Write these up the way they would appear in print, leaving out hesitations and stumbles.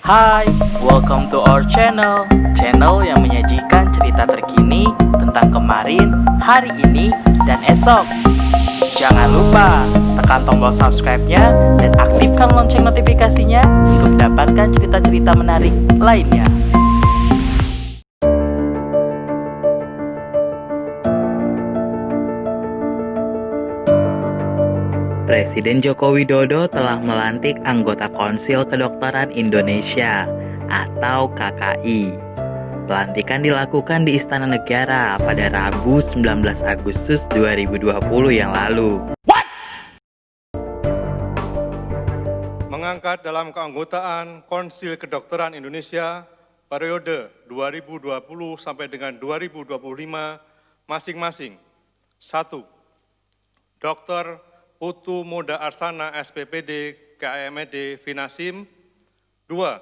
Hai, welcome to our channel yang menyajikan cerita terkini tentang kemarin, hari ini, dan esok. Jangan lupa tekan tombol subscribe-nya dan aktifkan lonceng notifikasinya untuk mendapatkan cerita-cerita menarik lainnya. Presiden Joko Widodo telah melantik anggota Konsil Kedokteran Indonesia atau KKI. Pelantikan dilakukan di Istana Negara pada Rabu 19 Agustus 2020 yang lalu. Mengangkat dalam keanggotaan Konsil Kedokteran Indonesia periode 2020 sampai dengan 2025 masing-masing. 1. Dr. Putu Moda Arsana SPPD KMED Finasim. 2.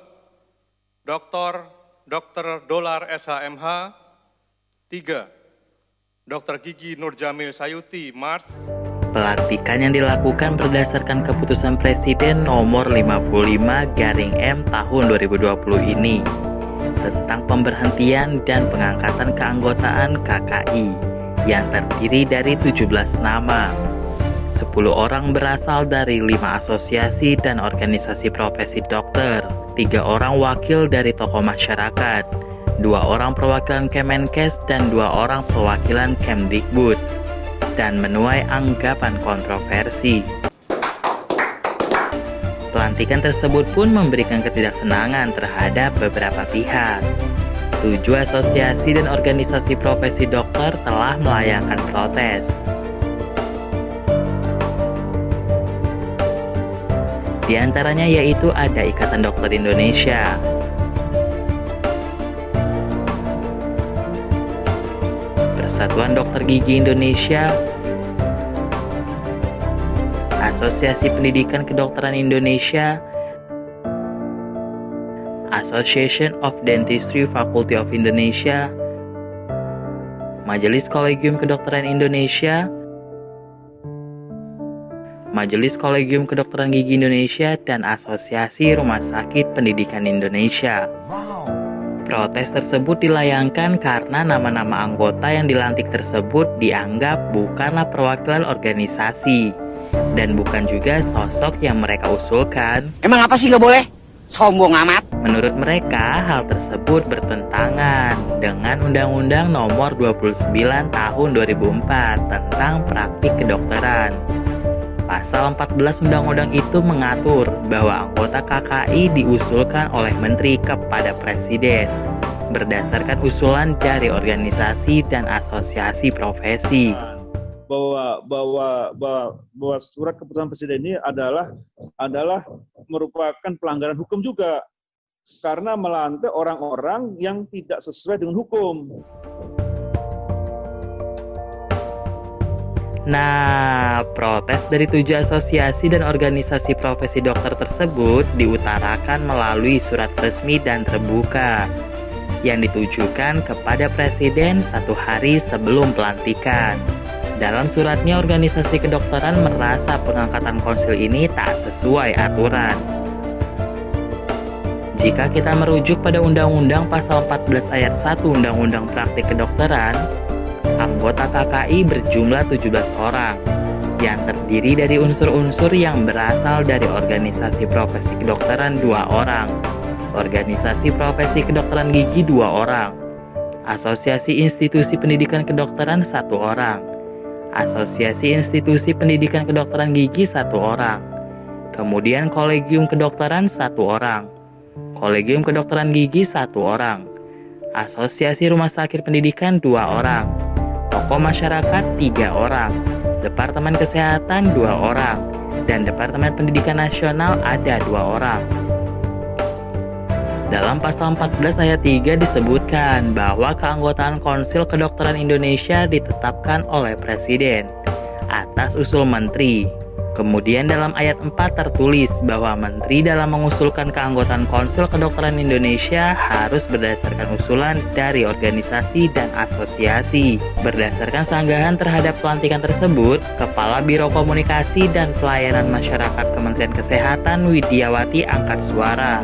Dr. Dolar SHMH. 3. Dr. Gigi Nurjamil Sayuti Mars. Pelantikan yang dilakukan berdasarkan keputusan Presiden nomor 55/M tahun 2020 ini tentang pemberhentian dan pengangkatan keanggotaan KKI yang terdiri dari 17 nama. 10 orang berasal dari 5 asosiasi dan organisasi profesi dokter, 3 orang wakil dari tokoh masyarakat, 2 orang perwakilan Kemenkes dan 2 orang perwakilan Kemdikbud, dan menuai anggapan kontroversi. Pelantikan tersebut pun memberikan ketidaksenangan terhadap beberapa pihak. 7 asosiasi dan organisasi profesi dokter telah melayangkan protes. Di antaranya yaitu ada Ikatan Dokter Indonesia, Persatuan Dokter Gigi Indonesia, Asosiasi Pendidikan Kedokteran Indonesia, Association of Dentistry Faculty of Indonesia, Majelis Kolegium Kedokteran Indonesia, Majelis Kolegium Kedokteran Gigi Indonesia, dan Asosiasi Rumah Sakit Pendidikan Indonesia. Protes tersebut dilayangkan karena nama-nama anggota yang dilantik tersebut dianggap bukanlah perwakilan organisasi dan bukan juga sosok yang mereka usulkan. Emang apa sih nggak boleh? Sombong amat. Menurut mereka, hal tersebut bertentangan dengan Undang-Undang Nomor 29 Tahun 2004 tentang Praktik Kedokteran. Pasal 14 undang-undang itu mengatur bahwa anggota KKI diusulkan oleh menteri kepada presiden berdasarkan usulan dari organisasi dan asosiasi profesi. Bahwa surat keputusan presiden ini adalah merupakan pelanggaran hukum juga karena melantik orang-orang yang tidak sesuai dengan hukum. Nah, protes dari 7 asosiasi dan organisasi profesi dokter tersebut diutarakan melalui surat resmi dan terbuka yang ditujukan kepada Presiden 1 hari sebelum pelantikan. Dalam suratnya, organisasi kedokteran merasa pengangkatan konsil ini tak sesuai aturan. Jika kita merujuk pada Undang-Undang Pasal 14 Ayat 1 Undang-Undang Praktik Kedokteran, anggota KKI berjumlah 17 orang yang terdiri dari unsur-unsur yang berasal dari organisasi profesi kedokteran 2 orang, organisasi profesi kedokteran gigi 2 orang, asosiasi institusi pendidikan kedokteran 1 orang, asosiasi institusi pendidikan kedokteran gigi 1 orang, kemudian kolegium kedokteran 1 orang, kolegium kedokteran gigi 1 orang, asosiasi rumah sakit pendidikan 2 orang, tokoh masyarakat 3 orang, Departemen Kesehatan 2 orang, dan Departemen Pendidikan Nasional ada 2 orang. Dalam pasal 14 ayat 3 disebutkan bahwa keanggotaan Konsil Kedokteran Indonesia ditetapkan oleh Presiden atas usul Menteri. Kemudian dalam ayat 4 tertulis bahwa Menteri dalam mengusulkan keanggotaan Konsil Kedokteran Indonesia harus berdasarkan usulan dari organisasi dan asosiasi. Berdasarkan sanggahan terhadap pelantikan tersebut, Kepala Biro Komunikasi dan Pelayanan Masyarakat Kementerian Kesehatan Widiawati angkat suara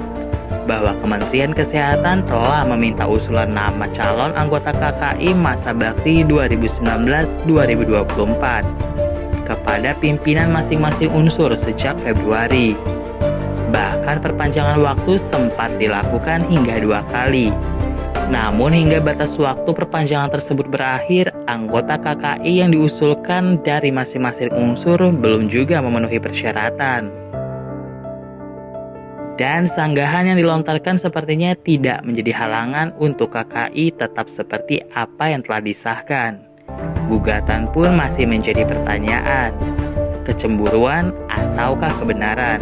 bahwa Kementerian Kesehatan telah meminta usulan nama calon anggota KKI masa bakti 2019-2024 kepada pimpinan masing-masing unsur sejak Februari. Bahkan perpanjangan waktu sempat dilakukan hingga 2 kali. Namun hingga batas waktu perpanjangan tersebut berakhir, anggota KKI yang diusulkan dari masing-masing unsur belum juga memenuhi persyaratan. Dan sanggahan yang dilontarkan sepertinya tidak menjadi halangan untuk KKI tetap seperti apa yang telah disahkan. Gugatan pun masih menjadi pertanyaan, kecemburuan ataukah kebenaran,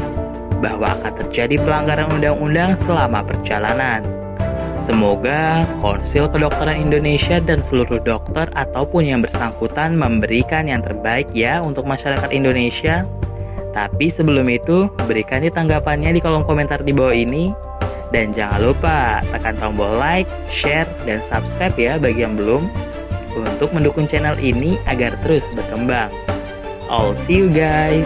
bahwa akan terjadi pelanggaran undang-undang selama perjalanan. Semoga Konsil Kedokteran Indonesia dan seluruh dokter ataupun yang bersangkutan memberikan yang terbaik ya untuk masyarakat Indonesia. Tapi sebelum itu, berikan tanggapannya di kolom komentar di bawah ini. Dan jangan lupa tekan tombol like, share, dan subscribe ya bagi yang belum, untuk mendukung channel ini agar terus berkembang. I'll see you guys!